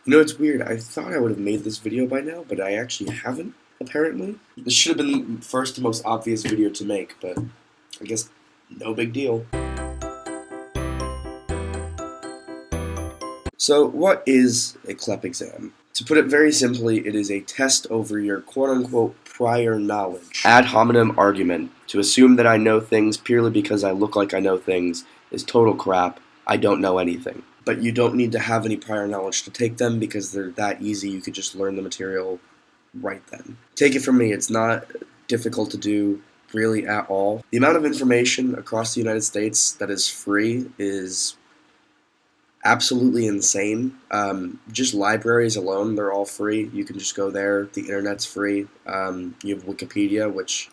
You know, it's weird. I thought I would have made this video by now, but I actually haven't, apparently. This should have been the first and most obvious video to make, but I guess no big deal. So, what is a CLEP exam? To put it very simply, it is a test over your quote-unquote prior knowledge. Ad hominem argument. To assume that I know things purely because I look like I know things is total crap. I don't know anything. But you don't need to have any prior knowledge to take them because they're that easy. You could just learn the material right then. Take it from me, it's not difficult to do really at all. The amount of information across the United States that is free is absolutely insane. Just libraries alone, they're all free. You can just go there. The internet's free. You have Wikipedia, which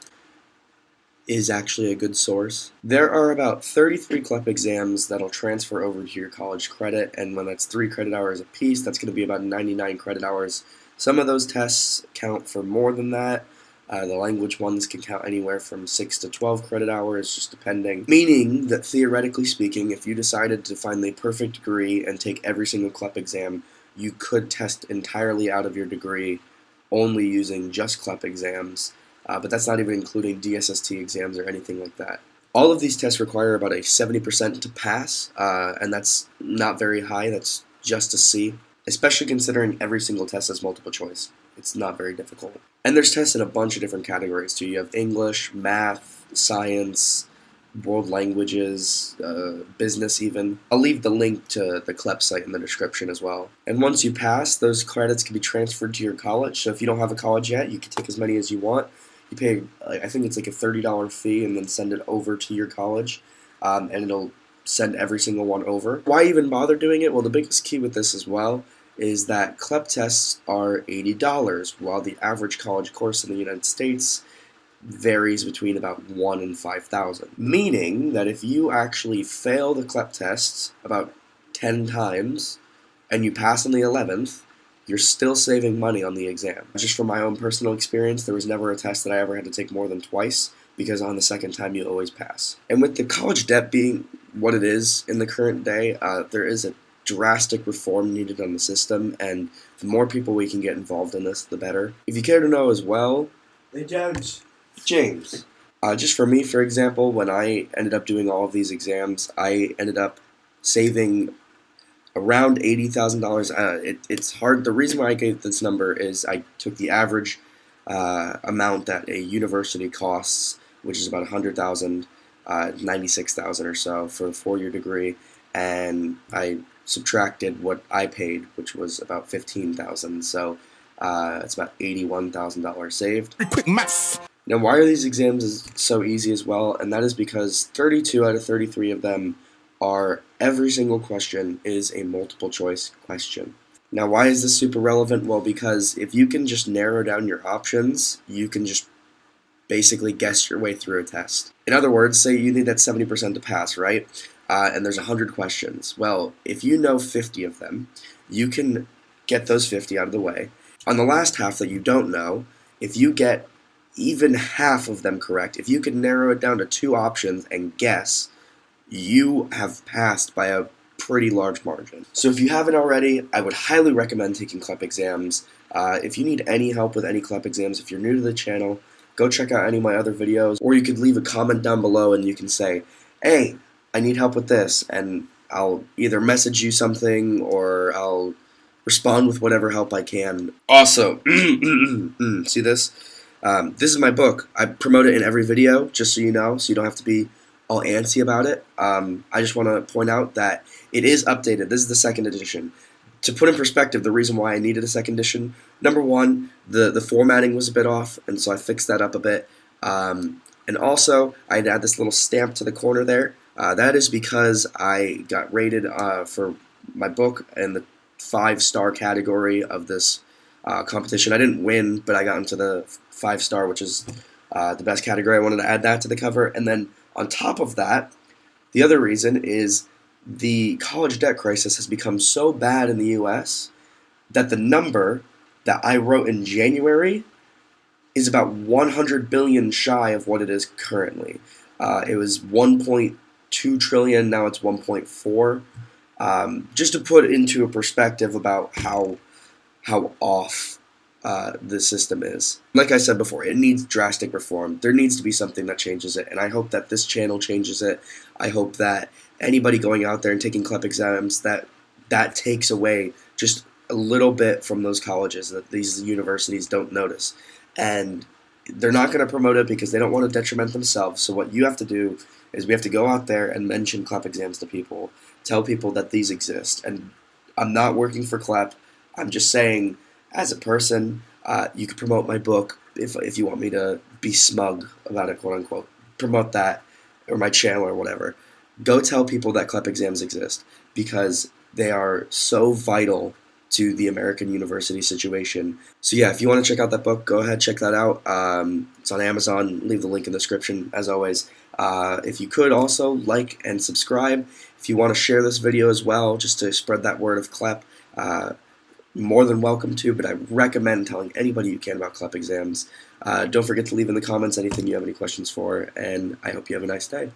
is actually a good source. There are about 33 CLEP exams that'll transfer over to your college credit, and when that's 3 credit hours apiece, that's going to be about 99 credit hours. Some of those tests count for more than that. The language ones can count anywhere from 6 to 12 credit hours, just depending. Meaning that theoretically speaking, if you decided to find the perfect degree and take every single CLEP exam, you could test entirely out of your degree only using just CLEP exams. But that's not even including DSST exams or anything like that. All of these tests require about a 70% to pass, and that's not very high. That's just a C, especially considering every single test is multiple choice. It's not very difficult. And there's tests in a bunch of different categories too. You have English, math, science, world languages, business even. I'll leave the link to the CLEP site in the description as well. And once you pass, those credits can be transferred to your college. So if you don't have a college yet, you can take as many as you want. You pay, I think it's like a $30 fee, and then send it over to your college, and it'll send every single one over. Why even bother doing it? Well, the biggest key with this as well is that CLEP tests are $80, while the average college course in the United States varies between about 1 and 5,000. Meaning that if you actually fail the CLEP tests about 10 times and you pass on the 11th, you're still saving money on the exam. Just from my own personal experience, there was never a test that I ever had to take more than twice, because on the second time you always pass. And with the college debt being what it is in the current day, there is a drastic reform needed on the system, and the more people we can get involved in this, the better. If you care to know as well, They don't. James. Just for me, for example, when I ended up doing all of these exams, I ended up saving around $80,000. It's hard. The reason why I gave this number is I took the average amount that a university costs, which is about 100,000, 96,000 or so for a 4-year degree, and I subtracted what I paid, which was about 15,000. So it's about $81,000 saved. Quick maths. Now, why are these exams so easy as well? And that is because 32 out of 33 of them are every single question is a multiple choice question. Now, why is this super relevant? Well, because if you can just narrow down your options, you can just basically guess your way through a test. In other words, say you need that 70% to pass, right? And there's 100 questions. Well, if you know 50 of them, you can get those 50 out of the way. On the last half that you don't know, if you get even half of them correct, if you can narrow it down to 2 options and guess, you have passed by a pretty large margin. So if you haven't already, I would highly recommend taking CLEP exams. If you need any help with any CLEP exams, if you're new to the channel, go check out any of my other videos, or you could leave a comment down below and you can say, hey, I need help with this, and I'll either message you something or I'll respond with whatever help I can. Also, see this? This is my book. I promote it in every video, just so you know, so you don't have to be all antsy about it. I just want to point out that it is updated. This is the 2nd edition. To put in perspective the reason why I needed a 2nd edition, number one, the formatting was a bit off, and so I fixed that up a bit. And also, I'd add this little stamp to the corner there. That is because I got rated for my book in the 5-star category of this competition. I didn't win, but I got into the 5-star, which is the best category. I wanted to add that to the cover. And then on top of that, the other reason is the college debt crisis has become so bad in the U.S. that the number that I wrote in January is about 100 billion shy of what it is currently. It was 1.2 trillion, now it's 1.4. just to put into a perspective about how off the system is. Like I said before, it needs drastic reform. There needs to be something that changes it, and I hope that this channel changes it. I hope that anybody going out there and taking CLEP exams, that takes away just a little bit from those colleges that these universities don't notice. And they're not going to promote it because they don't want to detriment themselves. So what you have to do is we have to go out there and mention CLEP exams to people, tell people that these exist. And I'm not working for CLEP. I'm just saying, as a person, you could promote my book if you want me to be smug about it, quote unquote. Promote that, or my channel, or whatever. Go tell people that CLEP exams exist because they are so vital to the American university situation. So yeah, if you want to check out that book, go ahead, check that out. It's on Amazon. Leave the link in the description, as always. If you could also like and subscribe. If you want to share this video as well, just to spread that word of CLEP, more than welcome to, but I recommend telling anybody you can about CLEP exams. Don't forget to leave in the comments anything you have any questions for, and I hope you have a nice day.